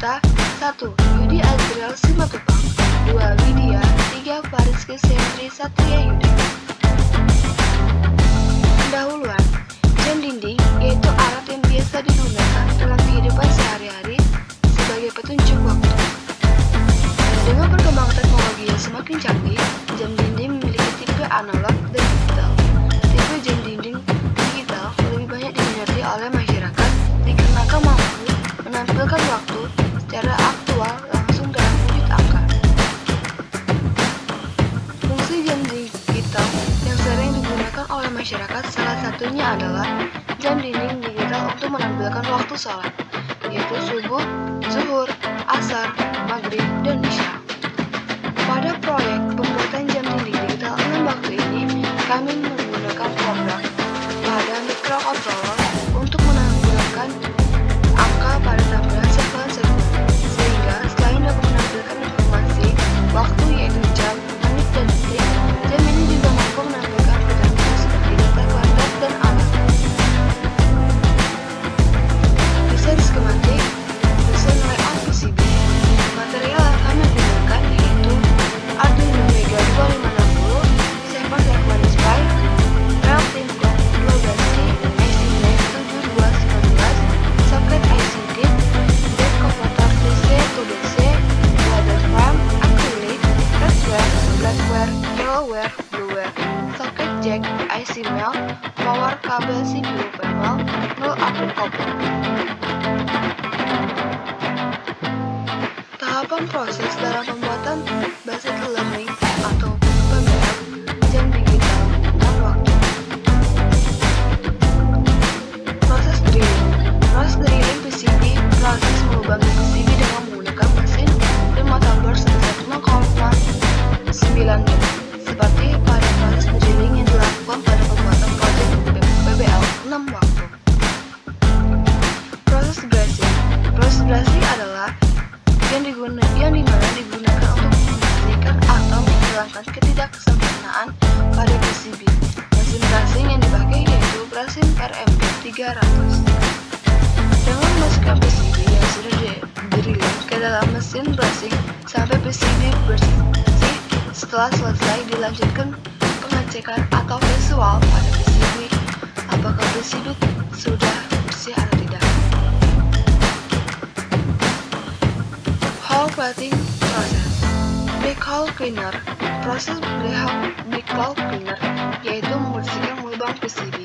peserta 1. Yudi Azriel Simatupang 2. Widya 3. Fariski Sentri Satria Yudi. Pendahuluan. Jam dinding yaitu alat yang biasa digunakan dalam kehidupan sehari-hari sebagai petunjuk waktu. Dengan perkembangan teknologi yang semakin canggih, jam dinding memiliki tipe analog dan digital. Tipe jam dinding digital lebih banyak diminati oleh masyarakat dikarenakan mampu menampilkan waktu secara aktual langsung dalam wujud angka. Fungsi jam digital yang sering digunakan oleh masyarakat salah satunya adalah jam dinding digital untuk menampilkan waktu sholat, yaitu subuh, zuhur, asar, maghrib, dan isya. Pada proyek pembuatan jam dinding digital 6 waktu ini, kami menggunakan program pada microcontroller untuk menampilkan angka pada tampilan sekuens-sekuens, sehingga selain dapat menampilkan informasi waktu yaitu jam, menit, dan detik, jam ini juga mampu menampilkan fitur seperti data kuadrat dan alat. Desain skematik, desain layout PCB. Material yang kami gunakan yaitu Arduino Mega 2560, 7 segment SPI, rel Timcon 12C, IC Flash 7219, soket IC DIP, back converter DC to DC, ladder frame, acrylic, redware, blackware, yellowware, blueware, soket jack, IC melt, power kabel CPU panel, 0 output copper. Tahapan proses dalam pembuatan basic learning atau PBL jam digital 6 waktu. Proses drilling. Proses drilling PCB proses melubangi PCB dengan menggunakan mesin dan motherboard sebesar 0,9 mm, seperti pada proses drilling yang dilakukan pada pembuatan proyek PBL 6 waktu. Proses bracing. Proses bracing adalah yang dimana digunakan untuk membersihkan atau menghilangkan ketidaksempurnaan pada PCB. Mesin bracing yang dipakai yaitu bracing RMB 300. Dengan memasukkan PCB yang sudah di-drilling ke dalam mesin bracing sampai PCB bersih, setelah selesai dilanjutkan pengecekan atau visual pada PCB apakah PCB sudah bersih atau tidak. Hole plating process. Black hole cleaner. Proses black hole cleaner yaitu membersihkan lubang PCB.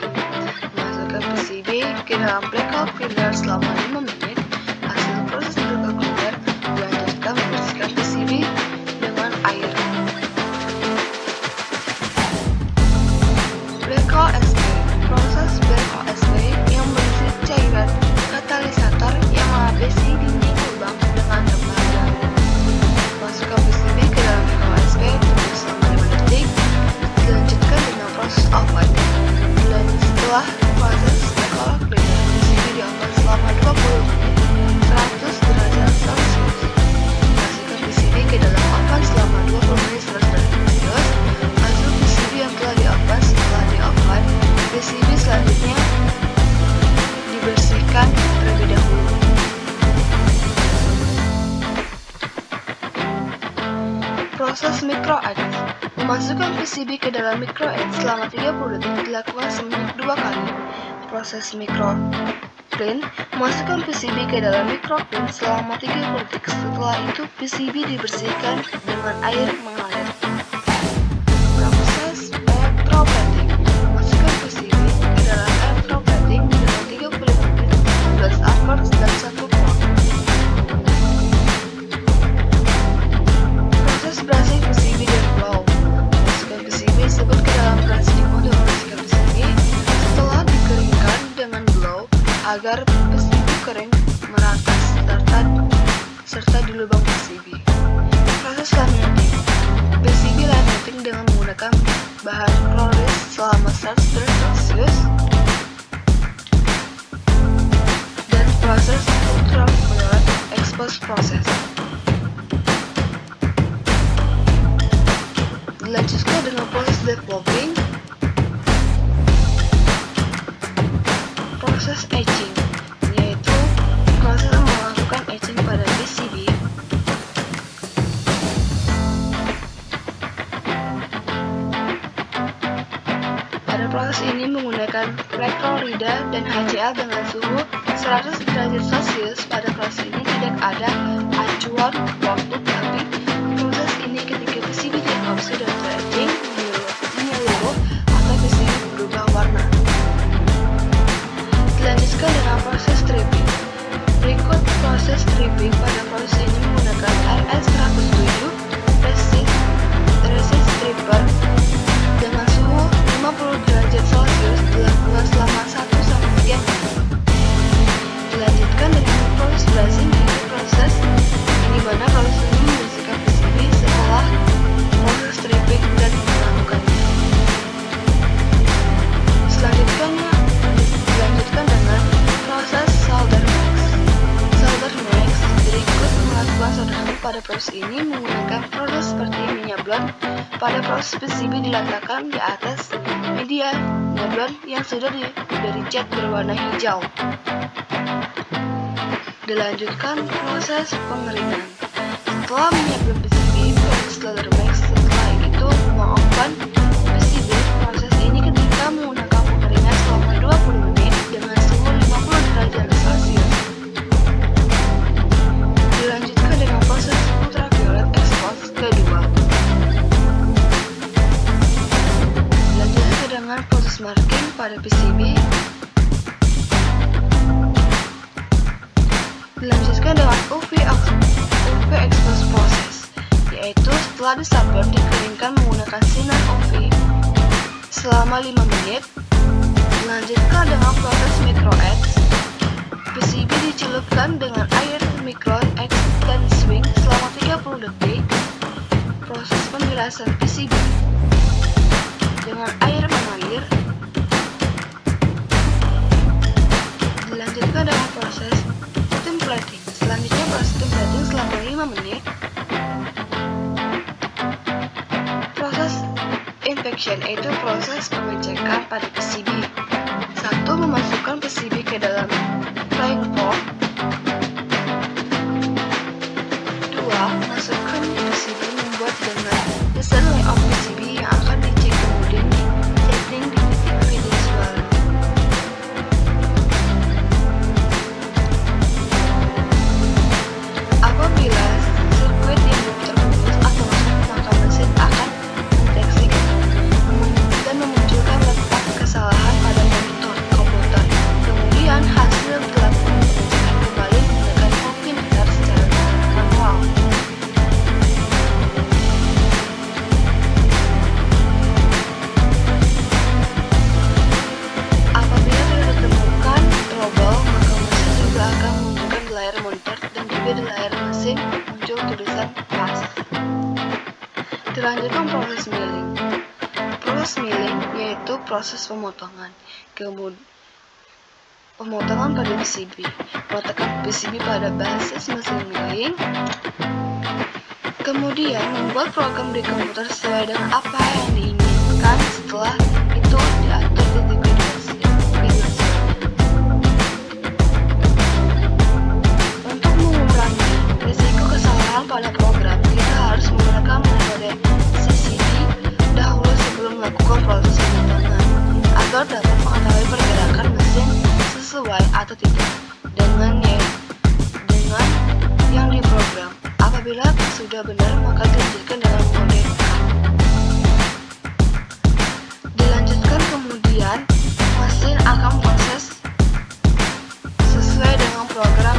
Masukkan PCB ke dalam black hole cleaner selama 5 menit. Hasil proses black hole cleaner dilanjutkan membersihkan PCB dengan air. Black hole SP. Proses black hole SP yang berisi cairan katalisator yang melapisi dinding lubang dengan tembaga. Masukkan PCB ke dalam black hole SP tunggu selama 5 detik. Dilanjutkan dengan proses oven. Dan setelah proses black hole cleaner, PCB di-oven selama 20 menit 100 derajat Celcius. Masukkan PCB ke dalam oven selama 20 menit 100 derajat Celcius. Hasil PCB yang telah di-oven setelah di-oven, PCB selanjutnya dibersihkan terlebih dahulu. Proses micro etch. Memasukkan PCB ke dalam micro etch selama 30 detik dilakukan sebanyak 2 kali. Proses micro clean. Memasukkan PCB ke dalam micro clean selama 30 detik. Setelah itu PCB dibersihkan dengan air mengalir. Proses electroplating. Memasukkan PCB ke dalam electroplating dengan 35 menit, 16 hours dan 1 clock. Proses brushing PCB dan blow. Masukkan PCB tersebut ke dalam brushing untuk membersihkan PCB setelah dikeringkan dengan blow agar PCB kering merata serta di lubang PCB. Proses laminating. PCB laminating dengan menggunakan bahan kloris selama 100 derajat Celcius dan proses ultraviolet expose process. Dilanjutkan dengan proses developing, proses etching, yaitu proses melakukan etching pada disk HCD dan HCl dengan suhu 100 derajat Celcius. Pada proses ini tidak ada acuan waktu, tapi proses ini ketika PCB diadopsi dan etching menyeluruh atau PCB berubah warna. Dilanjutkan dengan proses stripping. Berikut proses stripping. Pada proses ini menggunakan RS107 resin stripper dengan suhu 50 derajat Celcius dilakukan selama 1-3 menit. Dilanjutkan dengan proses brazing, yaitu proses di mana proses ini membersihkan PCB setelah proses stripping dan melakukannya. Dilanjutkan dengan proses solder max. Berikut melakukan soldering. Pada proses ini menggunakan proses seperti minyak blond. Pada proses PCB diletakkan di atas media nyablon yang sudah diberi cat berwarna hijau. Dilanjutkan proses pengeringan. Setelah menyablon PCB, proses solder max. Setelah itu mengopen PCB. Proses ini ketika menggunakan pengeringan selama 20 menit dengan suhu 50 derajat Celcius. Dilanjutkan dengan proses ultraviolet expose kedua. Dilanjutkan dengan proses marking pada PCB. Dilanjutkan dengan UV expose proses, yaitu setelah disablon dikeringkan menggunakan sinar UV selama 5 menit. Dilanjutkan dengan proses micro etch. PCB dicelupkan dengan air micro etch dan swing selama 30 detik. Proses pembilasan PCB dengan air mengalir. Dilanjutkan dengan proses templating. Selanjutnya proses templating selama 5 menit. Proses inspection, yaitu proses pengecekan pada PCB. 1. Memasukkan PCB ke dalam frying pan. 2. Masukkan PCB membuat dengan desain layout PCB yang akan dicek, kemudian di setting di titik visual. Apabila sirkuit yang belum terputus atau rusak, maka mesin akan mendeteksi dan memunculkan letak kesalahan pada monitor komputer. Kemudian hasil dilakukan pengecekan kembali menggunakan multimeter secara manual. Apabila tidak ditemukan trouble, maka mesin juga akan menunjukkan di layar monitor dan juga di layar mesin muncul tulisan pass. Dilanjutkan proses milling. Proses milling yaitu proses pemotongan. Pemotongan pada PCB. Meletakkan PCB pada basis mesin milling. Kemudian membuat program di komputer sesuai dengan apa yang diinginkan. Setelah itu diatur titik finalisasi. Untuk mengurangi risiko kesalahan pada program, kita harus menggunakan metode CCD dahulu sebelum melakukan proses pemotongan, agar dapat mengetahui pergerakan mesin sesuai atau tidak dengan yang diprogram. Apabila sudah benar, maka dilanjutkan dengan mode K. Dilanjutkan kemudian mesin akan proses sesuai dengan program